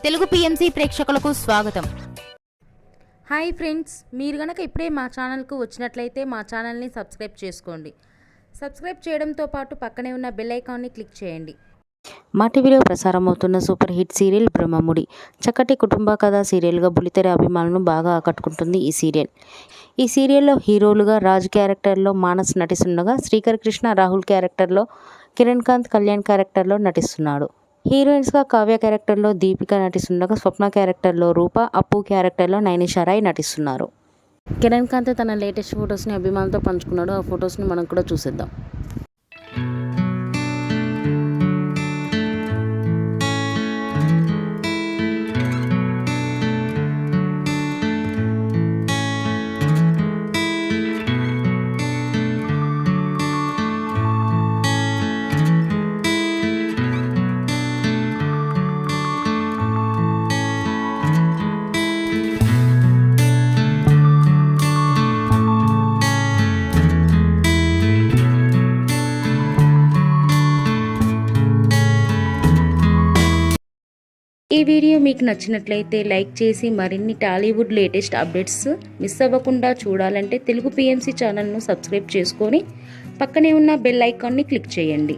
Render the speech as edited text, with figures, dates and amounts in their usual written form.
Telugu PMC ప్రేక్షకులకు స్వాగతం. Hi friends, మీరు గనక ఇప్పుడే మా ఛానల్కు వచ్చినట్లయితే మా ఛానల్ని సబ్స్క్రైబ్ చేసుకోండి. సబ్స్క్రైబ్ చేయడంతో పాటు పక్కనే ఉన్న బెల్ ఐకాన్ని క్లిక్ చేయండి. మా టీవీలో ప్రసారమవుతున్న సూపర్ హిట్ సీరియల్ బ్రహ్మముడి చక్కటి కుటుంబ కథా సీరియల్గా బుల్లితెర అభిమానులను బాగా ఆకట్టుకుంటుంది ఈ సీరియల్. ఈ సీరియల్లో హీరోలుగా రాజ్ క్యారెక్టర్లో మానస్ నటిస్తుండగా, శ్రీకర్ కృష్ణ రాహుల్ క్యారెక్టర్లో, కిరణ్ కాంత్ కళ్యాణ్ క్యారెక్టర్లో నటిస్తున్నాడు. హీరోయిన్స్గా కావ్య క్యారెక్టర్లో దీపిక నటిస్తుండగా, స్వప్న క్యారెక్టర్లో రూప, అప్పు క్యారెక్టర్లో నైనిషా రాయ్ నటిస్తున్నారు. కిరణ్ కాంత్ తన లేటెస్ట్ ఫొటోస్ని అభిమానులతో పంచుకున్నాడు. ఆ ఫొటోస్ని మనం కూడా చూసేద్దాం. ఈ వీడియో మీకు నచ్చినట్లయితే లైక్ చేసి మరిన్ని టాలీవుడ్ లేటెస్ట్ అప్డేట్స్ మిస్ అవ్వకుండా చూడాలంటే తెలుగు పిఎంసి ఛానల్ను సబ్స్క్రైబ్ చేసుకొని పక్కనే ఉన్న బెల్ ఐకాన్ని క్లిక్ చేయండి.